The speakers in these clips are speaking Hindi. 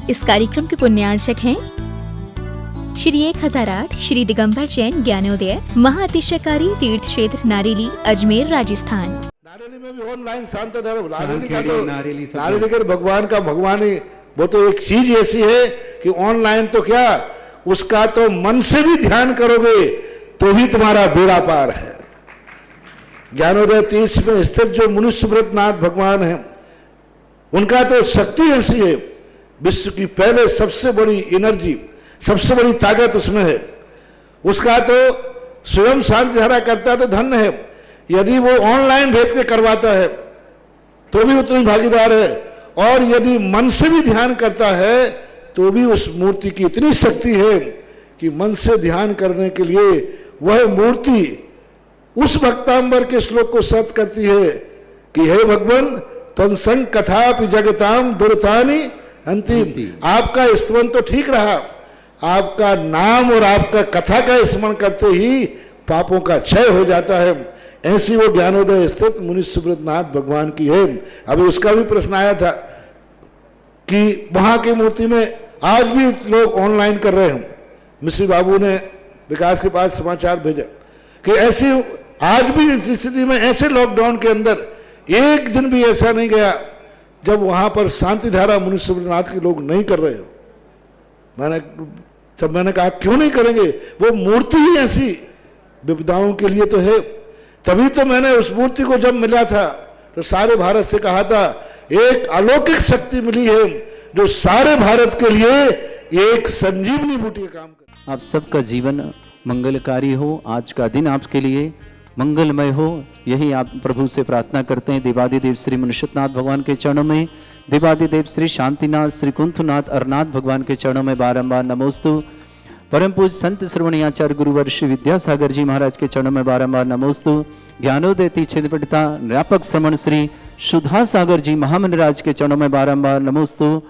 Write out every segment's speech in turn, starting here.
इस कार्यक्रम के पुण्यार्चक हैं श्री 1008 श्री दिगंबर जैन ज्ञानोदय महाअतिशयकारी तीर्थ क्षेत्र नारेली अजमेर राजस्थान। नारेली में भी ऑनलाइन शांत धर्म नारेली का भगवान का भगवान ही वो तो एक चीज ऐसी है कि ऑनलाइन तो क्या उसका तो मन से भी ध्यान करोगे तो भी तुम्हारा बेड़ा पार है। ज्ञानोदय तीर्थ में स्थित जो मुनि सुब्रतनाथ भगवान है उनका तो शक्ति ऐसी है, विश्व की पहले सबसे बड़ी एनर्जी सबसे बड़ी ताकत उसमें है। उसका तो स्वयं शांति धारा करता तो धन्य है, यदि वो ऑनलाइन भेज के करवाता है तो भी उतनी भागीदार है, और यदि मन से भी ध्यान करता है तो भी उस मूर्ति की इतनी शक्ति है कि मन से ध्यान करने के लिए वह मूर्ति उस भक्तांबर के श्लोक को सत्य करती है कि हे भगवान तत्संग कथापि जगताम दुर्तानि अंतिम। आपका स्मरण तो ठीक रहा, आपका नाम और आपका कथा का स्मरण करते ही पापों का क्षय हो जाता है। ऐसी वो ज्ञानोदय स्थित मुनि सुब्रतनाथ भगवान की है। अभी उसका भी प्रश्न आया था कि वहां की मूर्ति में आज भी लोग ऑनलाइन कर रहे हैं। मिश्री बाबू ने विकास के पास समाचार भेजा कि ऐसी आज भी इस स्थिति में ऐसे लॉकडाउन के अंदर एक दिन भी ऐसा नहीं गया जब वहां पर शांति धारा मुनि सुब्रतनाथ के लोग नहीं कर रहे हो। मैंने कहा क्यों नहीं करेंगे, वो मूर्ति ही ऐसी विपदाओं के लिए तो है। तभी तो मैंने उस मूर्ति को जब मिला था तो सारे भारत से कहा था एक अलौकिक शक्ति मिली है जो सारे भारत के लिए एक संजीवनी बूटी का काम कर। आप सबका जीवन मंगलकारी हो, आज का दिन आपके लिए मंगलमय हो, यही आप प्रभु से प्रार्थना करते हैं। देवादिदेव श्री मनुष्यनाथ भगवान के चरणों में, देवादिदेव श्री शांतिनाथ श्री कुंथनाथ अरनाथ भगवान के चरणों में बारंबार नमोस्तु। परम पूज संत श्रवणीय आचार्य गुरुवर श्री विद्यासागर जी महाराज के चरणों में बारंबार नमोस्तु। ज्ञानोदय तीर्थ पिता व्यापक श्रमण श्री सुधा सागर जी महामंडराज के चरणों में बारंबार नमोस्तु।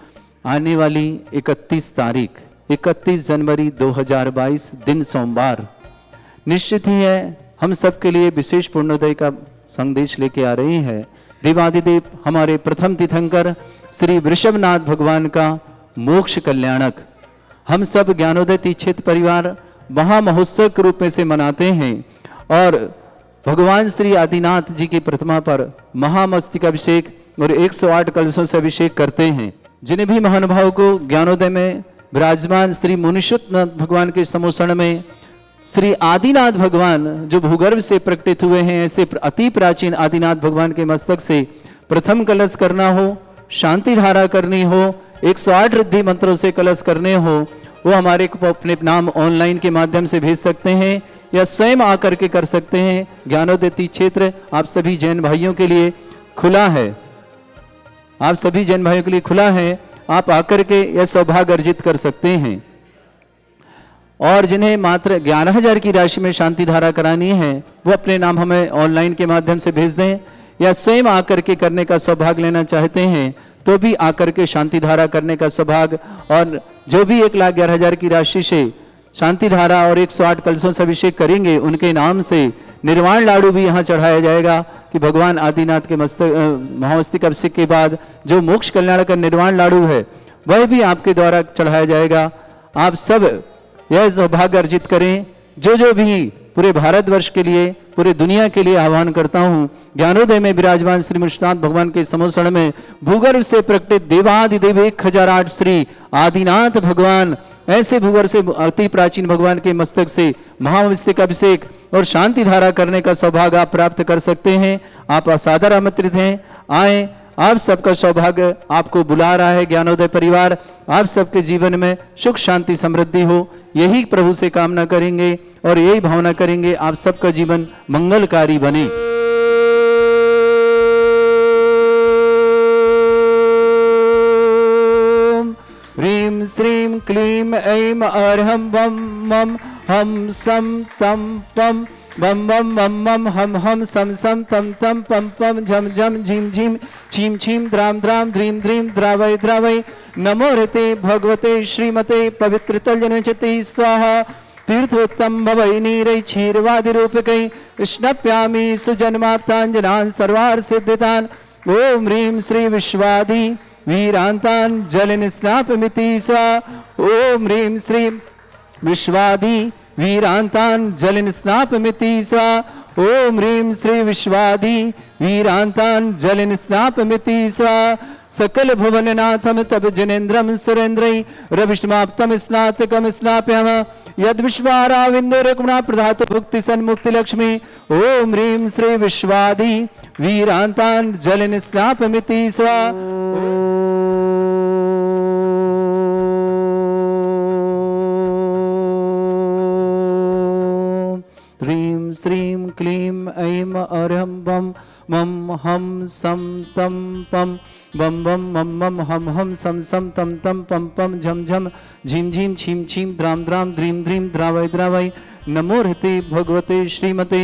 आने वाली 31 तारीख 31 जनवरी 2022 दिन सोमवार निश्चित ही है हम सबके लिए विशेष पूर्णोदय का संदेश लेके आ रही है। देवादिदेव हमारे प्रथम तीर्थंकर श्री वृषभनाथ भगवान का मोक्ष कल्याणक हम सब ज्ञानोदय तीर्थ परिवार महामहोत्सव के रूप में से मनाते हैं और भगवान श्री आदिनाथ जी की प्रतिमा पर महामस्तकाभिषेक और 108 कलशों से अभिषेक करते हैं। जिन्हें भी महानुभाव को ज्ञानोदय में विराजमान श्री मुनिषुतनाथ भगवान के समोषण में श्री आदिनाथ भगवान जो भूगर्भ से प्रकटित हुए हैं, ऐसे अति प्राचीन आदिनाथ भगवान के मस्तक से प्रथम कलश करना हो, शांति धारा करनी हो, 108 रिद्धि मंत्रों से कलश करने हो, वो हमारे को अपने नाम ऑनलाइन के माध्यम से भेज सकते हैं या स्वयं आकर के कर सकते हैं। ज्ञानोदय तीर्थ क्षेत्र आप सभी जैन भाइयों के लिए खुला है, आप सभी जैन भाइयों के लिए खुला है। आप आकर के यह सौभाग्य अर्जित कर सकते हैं। और जिन्हें मात्र 11,000 की राशि में शांति धारा करानी है वो अपने नाम हमें ऑनलाइन के माध्यम से भेज दें, या स्वयं आकर के करने का सौभाग्य लेना चाहते हैं तो भी आकर के शांति धारा करने का सौभाग्य। और जो भी 1,11,000 की राशि से शांति धारा और 108 कलशों से अभिषेक करेंगे उनके नाम से निर्वाण लाडू भी यहाँ चढ़ाया जाएगा कि भगवान आदिनाथ के महामस्तक अभिषेक के बाद जो मोक्ष कल्याण का निर्वाण लाडू है वह भी आपके द्वारा चढ़ाया जाएगा। आप सब यह सौभाग्य अर्जित करें। जो भी पूरे भारतवर्ष के लिए पूरे दुनिया के लिए आह्वान करता हूँ, ज्ञानोदय में विराजमान श्री मुनिषनाथ भगवान के समोषण में भूगर्भ से प्रकटित देवादिदेव 1008 श्री आदिनाथ भगवान, ऐसे भूगर्भ से अति प्राचीन भगवान के मस्तक से महामस्तक अभिषेक और शांति धारा करने का सौभाग्य आप प्राप्त कर सकते हैं। आप असादर आमंत्रित हैं, आए। आप सबका सौभाग्य आपको बुला रहा है। ज्ञानोदय परिवार आप सबके जीवन में सुख शांति समृद्धि हो, यही प्रभु से कामना करेंगे और यही भावना करेंगे आप सबका जीवन मंगलकारी बने। ह्रीं श्रीं क्लीं ऐं अर्हं वं मं हम सम तम पम बम बम बम मम हम हम सम सम तम तम पम पम झम झम झीम झीम छीम छीम द्राम द्राम ध्रीम ध्रीम द्रावय द्रावय नमो ऋते भगवते श्रीमते पवित्र तल्यनुचते स्वाहा तीर्थोत्तम भवै नीरै क्षीरवादि रूपकै स्नप्यामि सुजन्माप्ताञ्जनान् सर्वार्थ सिद्धितान् ओम ह्रीं श्री विश्वादि वीरांतान जलिन स्नापमिति स्वा। ओम ह्रीं श्रीं विश्वादि वीरांतान जलिन स्नापमिति स्वा। ओम ह्रीं श्री विश्वादि वीरांतान जलिन स्नापमिति स्वा। सकल भुवननाथम तब जनेन्द्रम सुरेन्द्रै रविष्माप्तम स्नातकम स्नाप्याम यद विश्वाराविंदो रकुणा प्रधातु भुक्ति सन्मुक्ति लक्ष्मी। ओम ह्रीं श्री विश्वादि वीरांतान जलिन स्नापमिति स्वा। ह्रीं श्रीं क्लीं ऐं अरहं बम मम हम सम तम पम बम बम मम मम हम हम सम सम तम तम पम पम झम झम झीम झीम छीम छीम द्राम द्राम द्रीम द्रीम द्रावय द्रावय। नमो हृते भगवते श्रीमते।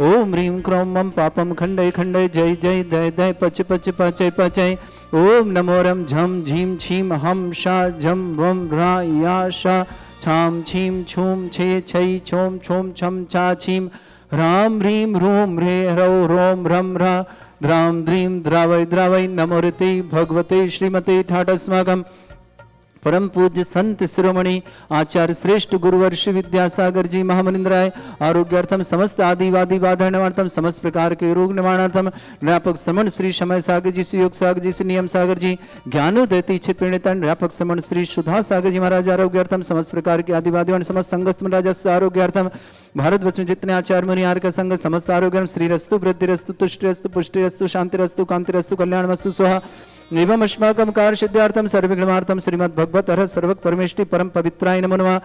ओम ह्रीं क्रों मम पापम खंडय खंडय जय जय दय दय पच पच पचय पचय। ओम नमो रम झम झीम छीम हम शा झम वम रा या शा छाम छीम छूम छे छै छोम छोम छम छा छीम राम ह्रीं रूम ह्रे ह्रौ रोम रम रा द्राम द्रीम द्रावय द्रावय। नमो ऋते भगवते श्रीमते ठाटस्माकं परम पूज्य संत शिरोमणि आचार्य श्रेष्ठ गुरुवर श्री विद्यासागर जी महामनिंद्राय आरोग्यार्थम समस्त आदिवादी बाधा निवारणार्थम समस्त प्रकार के रोग निवारणार्थम व्यापक समन श्री समय सागर जी से योग सागर जी से नियम सागर जी ज्ञानोदयति चित प्रणेतन व्यापक समन श्री सुधा सागर जी महाराज आरोग्यार्थम समस्त प्रकार के आदिवादी समस्त संगस्त राजस्व आरोग्यार्थम भारतवर्ष में जितने आचार्य मुनि आर्य का संग समस्त आरोग्य श्रीरस्तु वृद्धिरस्तु तुष्टिरस्तु पुष्टिरस्तु शांतिरस्तु कांतिरस्तु कल्याणमस्तु स्वाहा। एवं अस्माकं कार्य सिद्धार्थम सर्वविघ्नार्थम श्रीमद् भगवत हर सर्वक परमेष्टि परम पवित्राय नमो नमः।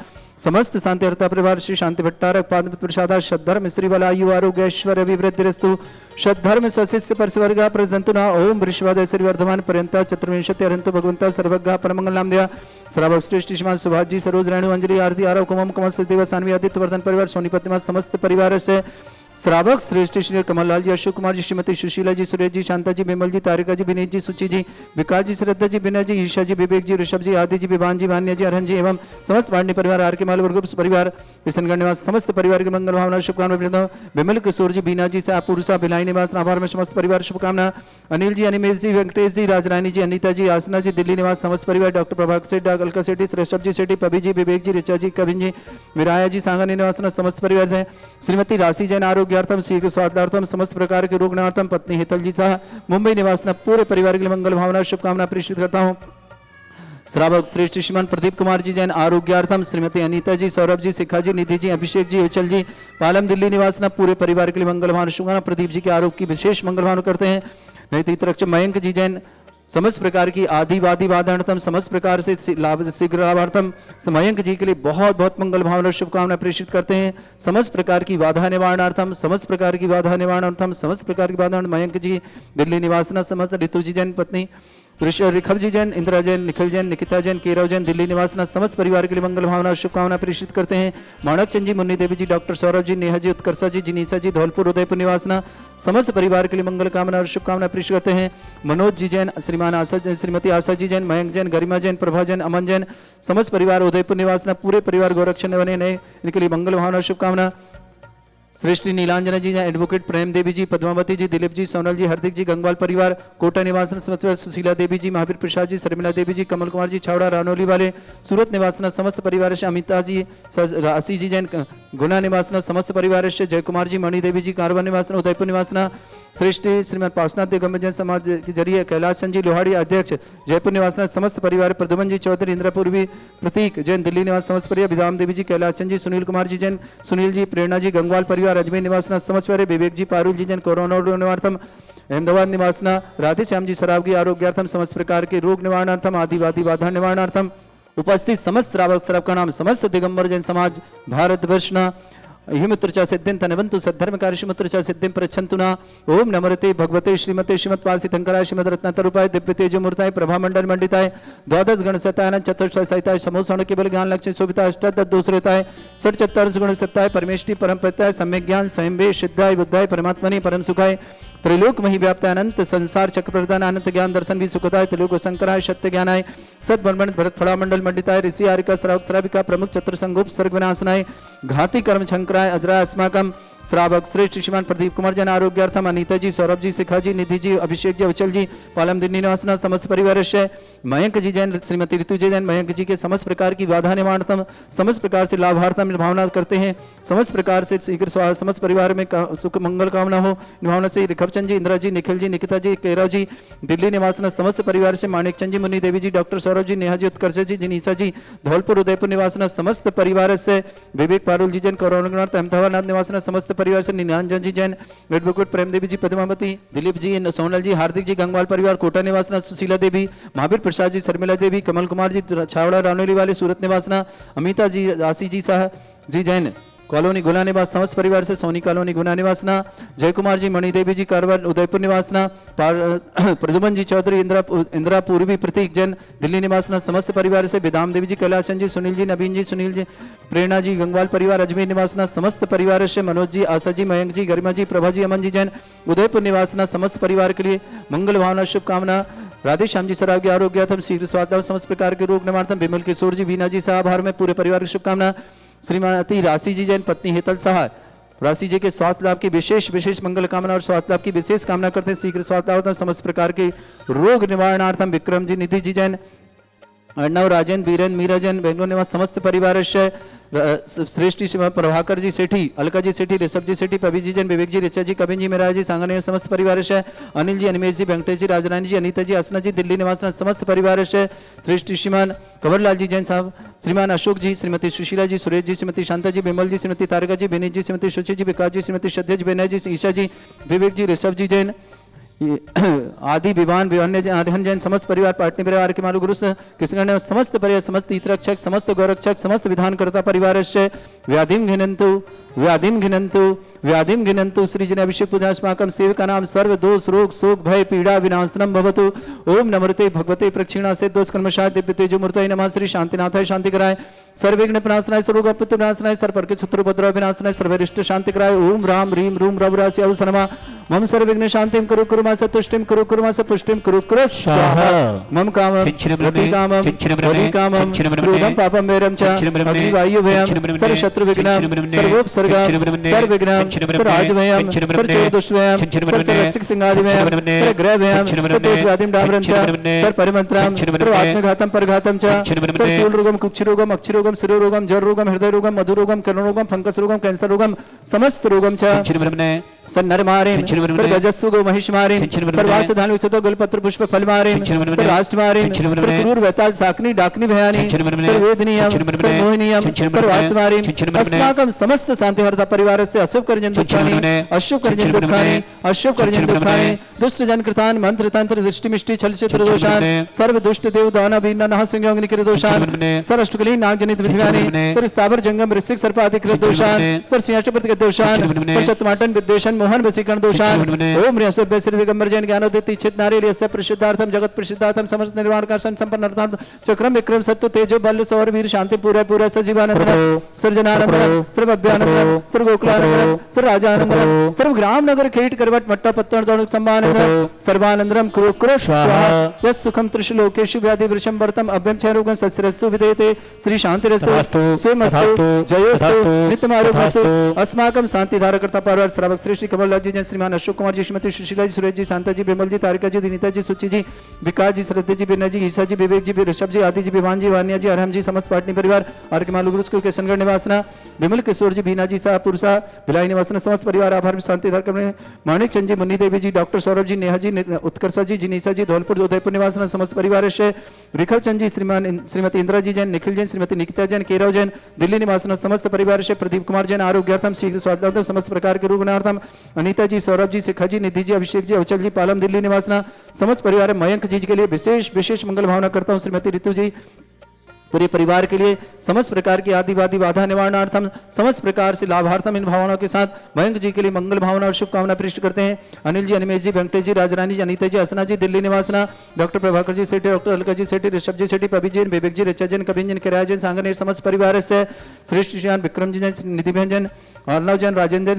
समस्त शांति अर्था परिवार श्री शांति भट्टारक पाद प्रसादा सद्धर्म श्री बलायु आरोग्य ऐश्वर्य अभिवृद्धिरस्तु सद्धर्म स्वशिष्य परस्वर्गा प्रजंतुना। ओम वृषभादय श्री वर्धमान पर्यंता चतुर्विंशति अरंतो भगवंता सर्वज्ञ परमंगल नाम दिया श्रावक श्रेष्ठ श्रीमान सुभाष जी सरोज रेणु अंजलि आरती आरव कुमम कमल सदेव सानवी आदित्य वर्धन परिवार सोनीपति समस्त परिवार से श्रावक श्रेष्ठ श्री कमललाल जी अशोक कुमार जी श्रीमती सुशीला जी सुरेश जी शांता जी विमल जी तारिका जी विनीत जी सुचि जी विकास जी श्रद्धा जी बिना जी ईशा जी विवेक जी ऋषभ जी आदि जी विभान जी भान्य जी अरहन जी एवं समस्त पांडे परिवार आर के माल वर्ग परिवार किशनगढ़ निवास समस्त परिवार के मंगल भावना शुभकामना विमल किशोर जी बीना जी सा पुरुषा भिलाई निवास आभार में समस्त परिवार शुभकामना अनिल जी अनिमेश जी वेंकटेश जी राजरानी जी अनिता जी आसना जी दिल्ली निवास समस्त परिवार डॉक्टर प्रभाकर सेठ अलका सेठी ऋषभ जी सेठी पबी जी विवेक जी ऋचा जी कविन जी विराया जी सांगनी निवास समस्त परिवार से श्रीमती राशि जैन आरोग्यार्थम सी के स्वास्थ्यार्थम समस्त प्रकार के रोग निवारणार्थम पत्नी हेतल जी शाह मुंबई निवास पूरे परिवार के लिए मंगल भावना शुभकामना प्रेषित करता हूँ। श्रावक श्रेष्ठ श्रीमान प्रदीप कुमार जी जैन आरोग्यार्थम श्रीमती अनीता जी सौरभ जी शिखा जी निधि जी अभिषेक जी हिचल जी पालम दिल्ली निवास पूरे परिवार के लिए मंगल भावना शुभकामना प्रदीप जी के आरोग्य की विशेष मंगल भावना करते हैं। नहीं तो मयंक जी जैन समस्त प्रकार की आदिवादी बाधार्थम समस्त प्रकार से शीघ्र लाभार्थम मयंक जी के लिए बहुत बहुत मंगल भावना शुभकामना प्रेषित करते हैं। समस्त प्रकार की बाधा निवारणार्थम समस्त प्रकार की बाधा निवारणार्थम समस्त प्रकार की बाधा मयंक जी दिल्ली निवासना समस्त ऋतु जी जैन पत्नी ऋखभ जी जैन इंदिरा जैन निखिल जैन निकिता जैन केरव जैन दिल्ली निवासना समस्त परिवार के लिए मंगल भावना शुभकामना प्रेषित करते हैं। माणक चंद जी मुन्नी देवी जी डॉक्टर सौरभ जी नेहा जी उत्कर्षा जी जिनीसा जी धौलपुर उदयपुर निवासना समस्त परिवार के लिए मंगल कामना और शुभकामना प्रेषित करते हैं। मनोज जी जैन श्रीमान आशा जैन श्रीमती आशा जी जैन मयंक जैन गरिमा जैन प्रभा जैन अमन जैन समस्त परिवार उदयपुर निवासना पूरे परिवार गोरक्षण बने नए इनके लिए मंगल भावना शुभकामना। श्रेष्ठ नीलांजना जी एडवोकेट प्रेम देवी जी पद्मावती जी दिलीप जी सोनल जी हार्दिक जी गंगवाल परिवार कोटा निवासन समस्त सुशीला देवी जी महावीर प्रसाद जी शर्मिला देवी जी कमल कुमार जी छावड़ा रानौली वाले सूरत निवासना समस्त परिवार से अमिता जी राशि जी जैन गुना निवासना समस्त परिवार से जय कुमार जी मणि देवी जी कारवा निवासना उदयपुर निवासना श्रेष्ठ श्रीमद पासनाथ दिगंबर जैन समाज के जरिए कैलाश चंद जी लोहाड़ी अध्यक्ष जयपुर निवासना समस्त परिवार प्रद्युमन जी चौधरी इंद्रपूर्वी प्रतीक जैन दिल्ली निवास समस्त परिवार विधाम देवी जी कैलाश चंद जी सुनील कुमार जी जैन सुनील जी प्रेरणा जी गंगवाल परिवार अजमेर निवासना समस्त परिवार विवेक जी पारुल जी जैन कोरोना निवारणार्थम अहमदाबाद निवासना राधे श्याम जी सरावगी आरोग्यार्थम समस्त प्रकार के रोग निवारणार्थम आदिवादी बाधा निवारणार्थम उपस्थित समस्त श्रावक श्रावक का नाम समस्त दिगंबर जैन समाज भारतवर्षना हिमत्रचा सिद्धिं तनवन्तु सद्धर्मकार्य श्रीमत्रचा सिद्धिं प्रच्छन्तु न। ओम नमोते भगवते श्रीमते श्रीमत्पासितंकराय श्रीमद्रत्नतरूपाय दिव्य तेजमूर्ताय प्रभामंडल मंडिताय द्वादश गण सताय चतुर्थ सहिताय समोसण केवल ज्ञान लक्ष्मी शोभिता अष्टादश दूसरेताय षट चत्वारिश गुण सत्ताय परमेष्टि परम प्रत्याय सम्यक ज्ञान स्वयं वे सिद्धाय बुद्धाय परमात्मनि परम सुखाय त्रिलोक मही व्याप्त अनंत संसार चक्र प्रदान अनंत ज्ञान दर्शन भी सुखदाय त्रिलोक शंकराय सत्य ज्ञानाय सद ब्रह्मण भरत फड़ा मंडल मंडिताय ऋषि आरिका श्रावक श्राविका प्रमुख चतुर संगोप सर्ग विनाशनाय घाति कर्म शंकराय अजरा अस्माकम श्रावक श्रेष्ठ श्रीमान प्रदीप कुमार जैन आरोग्यार्थम, अनीता जी, सौरभ जी, शिखा जी, निधि जी, अभिषेक जी, अवचल जी, पालम दिल्ली निवासना समस्त परिवार से, मयंक जी जैन, श्रीमती ऋतु जी जैन, मयंक जी के समस्त प्रकार की बाधा निवारणार्थम, समस्त प्रकार से लाभार्थम भावना करते हैं, समस्त प्रकार से शीघ्र समस्त परिवार में सुख मंगल कामना हो भावना से। रिखबचंद जी, इंदिरा जी, निखिल जी, निकिता जी, केरव जी, दिल्ली निवासना समस्त परिवार से, माणिक चंद जी, मुन्नी देवी जी, डॉक्टर सौरभ जी, नेहा जी, उत्कर्ष जी, जिनीसा जी, धौलपुर उदयपुर निवासना समस्त परिवार से, विवेक पारुल जी जैन, कौरवनाथ अहमदाबाद निवासना समस्त परिवार से, निरंजन जी जैन, एडवोकेट प्रेम देवी जी, पद्मावती, दिलीप जी, सोनल जी, हार्दिक जी, गंगवाल परिवार, कोटा निवासना, सुशीला देवी, महावीर प्रसाद जी, शर्मिला देवी, कमल कुमार जी, छावड़ा रानोली वाले, सूरत निवासना, अमिता जी, आशी जी शाह जी जैन, कॉलोनी गुना निवास समस्त परिवार से, सोनी कॉलोनी गुना निवासना, जय कुमार जी, मणिदेवी जी, कारवार उदयपुर निवासना, प्रदुमन जी चौधरी, इंदिरा पूर्वी, प्रतीक जैन, दिल्ली निवासना समस्त परिवार से, विदाम देवी जी, कैलाशन जी, सुनील जी, नवीन जी, सुनील जी, प्रेरणा जी, गंगवाल परिवार, अजमेर निवासना समस्त परिवार से, मनोज जी, आशा जी, मयंक जी, गरिमा जी, प्रभा जी, अमन जी जैन, उदयपुर निवासना समस्त परिवार के लिए मंगल भावना शुभकामना। राधे श्याम जी सराव के आरोग्यार्थम, शीघ्र स्वास्थ्य, समस्त प्रकार के रोग निवारणार्थम, विमल किशोर जी, वीना जी साहब में पूरे परिवार की शुभकामना। श्रीमती राशि जी जैन, पत्नी हेतल साहा, राशि जी के स्वास्थ्य लाभ की विशेष मंगल कामना और स्वास्थ्य लाभ की विशेष कामना करते हैं, शीघ्र स्वास्थ्य लाभ, समस्त प्रकार के रोग निवारणार्थम। विक्रम जी, निधि जी जैन, अर्णव, राजेंद्र, वीरेंद्र, मीरा जैन, बेंगलोर निवास समस्त परिवार से, श्रेष्ठी प्रभाकर जी सेठी, अलका जी सेठी, ऋषभ जी सेठी, पवी जी जैन, विवेक जी, ऋचा जी, कविन जी, मेरा जी, सांगने समस्त परिवार से, अनिल जी, अनिमेश जी, वेंकटेश जी, राजरानी जी, अनीता जी, असना जी, दिल्ली निवासना समस्त परिवार से, श्रेष्ठ श्रीमान कंवरलाल जी जैन साहब, श्रीमान अशोक जी, श्रीमती सुशीला जी, सुरेश जी, श्रीमती शांता जी, विमल जी, श्रीमती तारिका जी, विनीत जी, श्रीमती सुशी जी, विकास जी, श्रीमती श्रद्धा जी, बेनय जी, ईशा जी, विवेक जी, ऋषभ जी जैन, आदि विवान विवान्य जैन समस्त परिवार, पाटनी परिवार के मालू गुरु कृष्ण समस्त परिवार, समस्त हितरक्षक, समस्त गौरक्षक, समस्त विधानकर्ता परिवार से, व्याधिम घिनंतु श्री जन अभिषेक पूजास्माकम सेवका नाम सर्व दोष रोग शोक भय पीड़ा विनाशनम भवतु। ओम नमृते भगवते प्रक्षिणा से दोष कर्मशाय दिव्य तेजो मूर्तये नमः। श्री शांतिनाथाय शांति कराय, सर्वविघ्न विनाशनाय, सर्वोपद्रव विनाशनाय, सर्व के छत्रोपद्रव विनाशनाय, सर्वरिष्ट शांति कराय। ओम राम ह्रीम रूम रवरास्य अवसनमा मम सर्वविघ्न शांतिम कुरु कुरुमा सतुष्टिम कुरु कुरुमा सपुष्टिम कुरु कुरु स्वाहा। मम कामम रति कामम हरि कामम क्रोधम पापम मेरम च अग्निवायु भयम सर्व शत्रु विघ्नम सर्वोपसर्गम सर्वविघ्नम सर्वराजभयम सर्वचोदुष्वयम सर्वरसिक सिंहादिभयम सर्वग्रहभयम सर्वदोष व्याधिम डामरं च सर्वपरिमंत्रम सर्वात्मघातम परघातम च सर्वशूलरोगम कुक्षिरोगम अक्षिरोगम शिरोरोगम जररोगम हृदयरोगम मधुरोगम कर्णरोगम फंगसरोगम कैंसर रोगम समस्त रोगम च सन्नरमारिम सर्वगजस्सुगो महिषमारिम सर्वासधान विचतो गलपत्र पुष्प फलमारिम सर्वाष्टमारिम सर्वक्रूर वैताल साकनी डाकनी भयानी सर्ववेदनीयम सर्वमोहिनीयम सर्वास्मारिम अस्माकं समस्त शांतिहर्ता परिवार से अशुभ कर्जन दुखानि अशुभ कर्जन दुखानि अशुभ कर्जन दुखानि दुष्ट जन कृतान मंत्र तंत्र दृष्टि मिष्टि छल चित्र दोषान सर्व दुष्ट देव दानव वीर नरः संयोगनि कृत दोषान सर अष्टकली नाग जनित विषयानि सर स्थावर जंगम ऋषिक सर्पादि कृत दोषान सर सिंहासपति कृत दोषान सर शतमाटन विद्वेषण मोहन वसीकरण दोषान ओम ह्रीं सभ्य श्री दिगंबर जैन ज्ञानोदित इच्छित नारी यस्य प्रसिद्धार्थम जगत प्रसिद्धार्थम समस्त निर्वाण कारसन संपन्न अर्थात चक्रम विक्रम सत्य तेजो बल सौर वीर शांति पूरा पूरा सजीवानंद सर्जनानंद सर्व अभ्यानंद सर्व गोकुलानंद सर्व राजानंद सर्व ग्राम नगर खेट करवट मट्टा पत्तन दौड़ संबानंद सर्वानंदरम कुरु कुरु स्वाहा यस् सुखम त्रिशलोकेषु व्याधि वृषम वर्तम अभ्यम क्षयरोगम सस्यरस्तु विदेते श्री शांतिरस्तु सेमस्तु जयोस्तु नित्यमारोग्यस्तु अस्माकं शांति धारकर्ता परिवार श्रावक श्री कमललाल जी जैन श्रीमान अशोक कुमार जी श्रीमती सुशीला जी सुरेश जी शांता जी विमल जी तारिका जी दिनीता जी सुचि जी विकास जी श्रद्धा जी बिना जी ईसा जी विवेक जी ऋषभ जी आदि जी विवान जी वानिया जी अरहम जी समस्त पाटनी परिवार आर के मालू गुरु के संगढ़ निवासना विमल किशोर जी बीना जी शाह पुरुषा भिलाई निवासना समस्त परिवार आभार में शांति धारक माणिक चंद जी मुन्नी देवी जी डॉक्टर सौरभ जी नेहा जी उत्कर्षा जी जिनीसा जी धौलपुर उदयपुर निवासना समस्त परिवार से रिखल चंद जी श्रीमती इंदिरा जी जैन निखिल जैन श्रीमती निकिता जैन केरव जैन दिल्ली निवासना समस्त परिवार से प्रदीप कुमार जैन आरोग्यार्थम शीघ्र स्वास्थ्यार्थम समस्त प्रकार के रुग्णार्थम अनीता जी सौरभ जी शिखा जी निधि जी अभिषेक जी अवचल जी पालम दिल्ली निवासना समस्त परिवार मयंक जी के लिए विशेष मंगल भावना करता हूँ श्रीमती ऋतु जी पूरे परिवार के लिए समस्त प्रकार की आदिवादी बाधा निवारणार्थम समस्त प्रकार से लाभार्थम इन भावनाओं के साथ मयंक जी के लिए मंगल भावना और शुभकामना प्रेषित करते हैं। अनिल जी अनिमेश जी वेंकटेश जी राजरानी जी अनीता जी असना जी दिल्ली निवासना डॉक्टर प्रभाकर जी सेठी डॉक्टर अलका जी सेठी ऋषभ जी सेठी पवी जी विवेक जी ऋचा जैन कविन जैन किराया जैन सांगनेर समस्त परिवार से श्रेष्ठ श्रीमान विक्रम जी जैन निधि बहन जैन अर्णव जैन राजेंद्र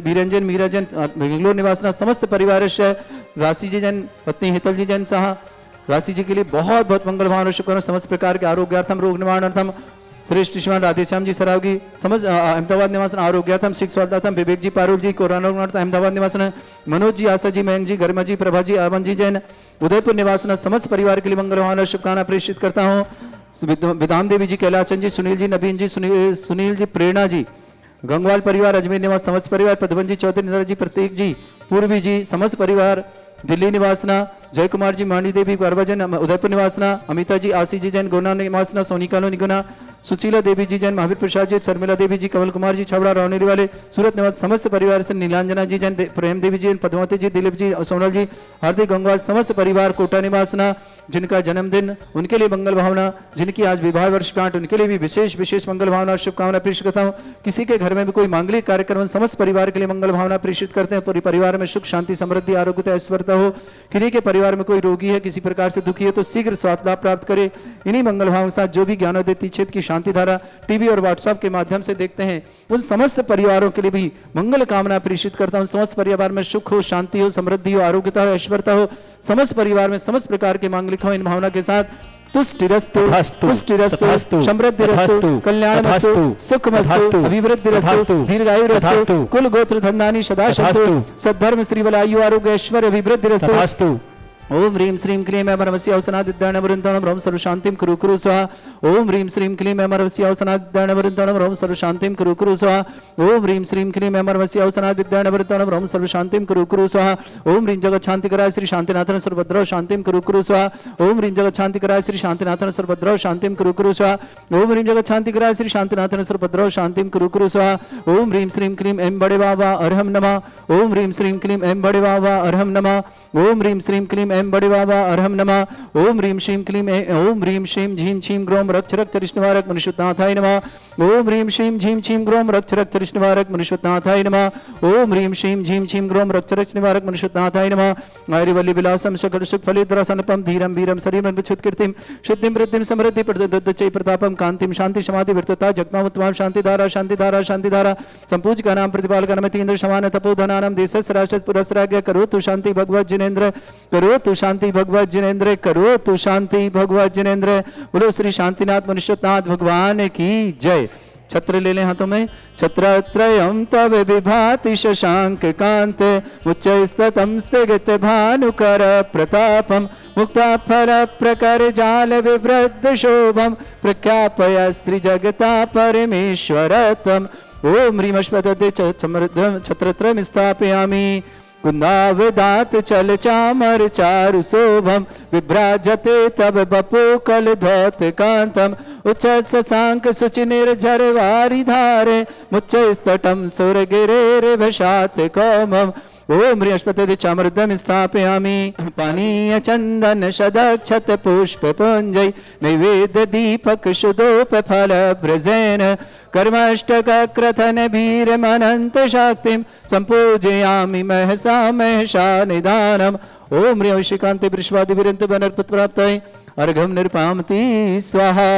वीरेंजन मीरा जैन बेंगलोर निवासना समस्त परिवार से राशि जी जैन पत्नी हेतल जी जैन साहा राशि जी के लिए बहुत बहुत मंगल भावना शुभकामना समस्त प्रकार के आरोग्यार्थम रोग निवारणार्थम श्रेष्ठ श्रीमान राधेश्याम जी सरावगी, समझ अहमदाबाद निवासन आरोग्याथम, शिख स्वार्थाथम विवेक जी पारुल जी, कोरोना अहमदाबाद निवासन मनोज जी, आशा जी, मयंक जी, गरिमा जी, प्रभा जी, अमन जी जैन, उदयपुर निवासन समस्त परिवार के लिए मंगल भावना शुभकामना प्रेषित करता हूँ। विधान देवी जी, कैलासन जी, सुनील जी, नवीन जी, सुनील जी, प्रेरणा जी, गंगवाल परिवार, अजमेर निवास समस्त परिवार, पदवन जी, चौधरी, नंदरा जी, प्रतीक जी, पूर्वी जी, समस्त परिवार, दिल्ली निवासना, जय कुमार जी, मानी देवी, परवजन, उदयपुर निवासना, अमिता जी, आशी जी जैन, गोना निवासना, सोनिका निगुना, सुशीला देवी जी जैन, महावीर प्रसाद जी, शर्मिला देवी जी, कमल कुमार जी, छबड़ा रौनेरी वाले, सूरत निवास समस्त परिवार से नीलांजना जी जैन, प्रेम देवी जी, पद्मावती जी, दिलीप जी, सोनल जी, हार्दिक गंगवाल समस्त परिवार, कोटा निवासना, जिनका जन्मदिन उनके लिए मंगल भावना, जिनकी आज विवाह वर्षगांठ उनके लिए भी विशेष विशेष मंगल भावना शुभकामना प्रेषित करता हूँ। किसी के घर में भी कोई मांगलिक कार्यक्रम समस्त परिवार के लिए मंगल भावना प्रेषित करते हैं। पूरी परिवार में सुख शांति समृद्धि आरोग्यता ऐश्वर्यता हो। किन्हीं के परिवार में कोई रोगी है, किसी प्रकार से दुखी है तो शीघ्र स्वास्थ्य लाभ प्राप्त करे। इन्हीं मंगल भावों के साथ जो भी ज्ञानोदय क्षेत्र की शांति धारा टीवी और व्हाट्सएप के माध्यम से देखते हैं उन समस्त परिवारों के लिए भी मंगल कामना प्रेषित करता हूँ। समस्त परिवार में सुख हो, शांति हो, समृद्धि हो, आरोग्यता हो, ऐश्वर्यता हो। समस्त परिवार में समस्त प्रकार के मांगलिक हो। इन भावना के साथ तुष्टिरस्तु, पुष्टिरस्तु, समृद्धिरस्तु, कल्याणमस्तु, सुखमस्तु, अभिवृद्धिरस्तु, दीर्घायुरस्तु, कुल गोत्र धन्धानि सदा शतु, सद्धर्म श्री बलायु आरोग्य ऐश्वर्य अभिवृद्धिरस्तु। ओम ह्रीं श्रीं क्लीं अमरवस्य अवसनादिद्याणवृन्दणं रोम सर्वशान्तिं कुरु कुरु स्वाहा। ओम ह्रीं श्रीं क्लीं अमरवस्य अवसनादिद्याणवृन्दणं रोम सर्वशान्तिं कुरु कुरु स्वाहा। ओम ह्रीं श्रीं क्लीं अमरवस्य अवसनादिद्याणवृन्दणं रोम सर्वशान्तिं कुरु कुरु स्वाहा। ओम ह्रीं जगत शांतिकराय श्री शांतिनाथन सर्वभद्रौ शान्तिं कुरु कुरु स्वाहा। ओम ह्रीं जगत शांतिकराय श्री शांतिनाथन सर्वभद्रौ शान्तिं कुरु कुरु स्वाहा। ओम ह्रीं जगत शांतिकराय श्री शांतिनाथन सर्वभद्रौ शान्तिं कुरु कुरु स्वाहा। ओम ह्रीं श्रीं क्लीं ऐं बड़े बाबा अर्हं नमः। ओम ह्रीं श्रीं क्लीं ऐं बड़े बाबा अर्हं नमः। ओम ह्रीं श्रीं क्लीं ऐं बड़े बाबा अर्हं नमः। ओम ह्रीं श्रीं क्लीं ओम ह्रीं श्रीं झीं छीं ग्रोम रक्ष रक्त रिष्णवारक मनुष्यनाथाय नमः। ओम ह्रीं श्रीं झीं छीं ग्रोम रक्ष रक्त रिष्णवारक मनुष्यनाथाय नमः। ओम ह्रीं श्रीं झीं छीं ग्रोम रक्ष रक्त निवारक मनुष्यनाथाय नमः। आयुर्वल्ली विलासम सकल सुख फलिद्रसनपम धीरम वीरम शरीरम विच्छुत कीर्तिम शुद्धिं वृद्धिं समृद्धि प्रदुच्चै प्रतापम कांतिम शांति समाधि विरतता जगमावत्वाम शांतिधारा शांतिधारा शांतिधारा संपूज्य नाम प्रतिपालक नमतीन्द्र समान तपोधनानम देशस्य राष्ट्र पुरस्राज्ञ करो तु शांति भगवत जिनेन्द्र करो तु शांति भगवत जिनेन्द्र करो तु शांति भगवत जिनेन्द्र। बोलो श्री शांतिनाथ मनुष्यनाथ भगवान की जय। छत्र ले लें हाथों में। छत्रत्रयं तव विभाति शशांक कांत उच्चस्ततं स्थित भानुकर प्रतापम मुक्ता फल प्रकर जाल विवृद्ध शोभम प्रख्यापय स्त्री जगता परमेश्वरतम। ओम ह्रीं अश्वत्थे छत्रत्रयं स्थापयामि कुंदावदात चल चामर चारु शोभम विभ्राजते तब बपो कल धौत कांतम उच्च शशांक सुचि निर्झर वारी धारे मुच्च स्तटम सुर गिरे भषात कौमम। ओम ह्रीं अश्वत्थे चामरदम स्थापयामि पानीय चंदन शदक्षत पुष्प पुंजय नैवेद्य दीपक सुदोप फल ब्रजेन कर्मष्टक क्रथन भीरमनंत शक्तिं संपूजयामि महसा महसा निदानम। ओम ह्रीं अभिषेकांते वृषवादि विरंत बनर्पत प्राप्तये अर्घम निर्पामति स्वाहा।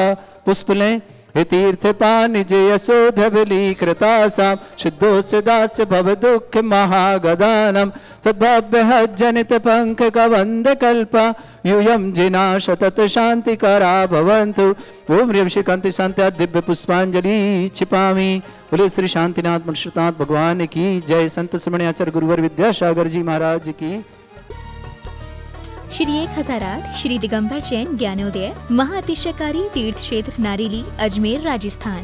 पुष्प लें। हे तीर्थ पान जय यशोधबली कृतासा शुद्धोस्य दास्य भव दुख महागदानम तद्भव्य हज्जनित पंख कवंद कल्पा यूयम जिना शतत शांति करा भवन्तु। ओम ह्रीं अभिषेकांति शांत्या दिव्य पुष्पांजलि छिपामी। बोले श्री शांतिनाथ मनुष्यनाथ भगवान की जय। संत सुमने आचार्य गुरुवर विद्यासागर जी महाराज की। श्री 1008 श्री दिगंबर जैन ज्ञानोदय महाअतिशयकारी तीर्थ क्षेत्र नारेली अजमेर राजस्थान।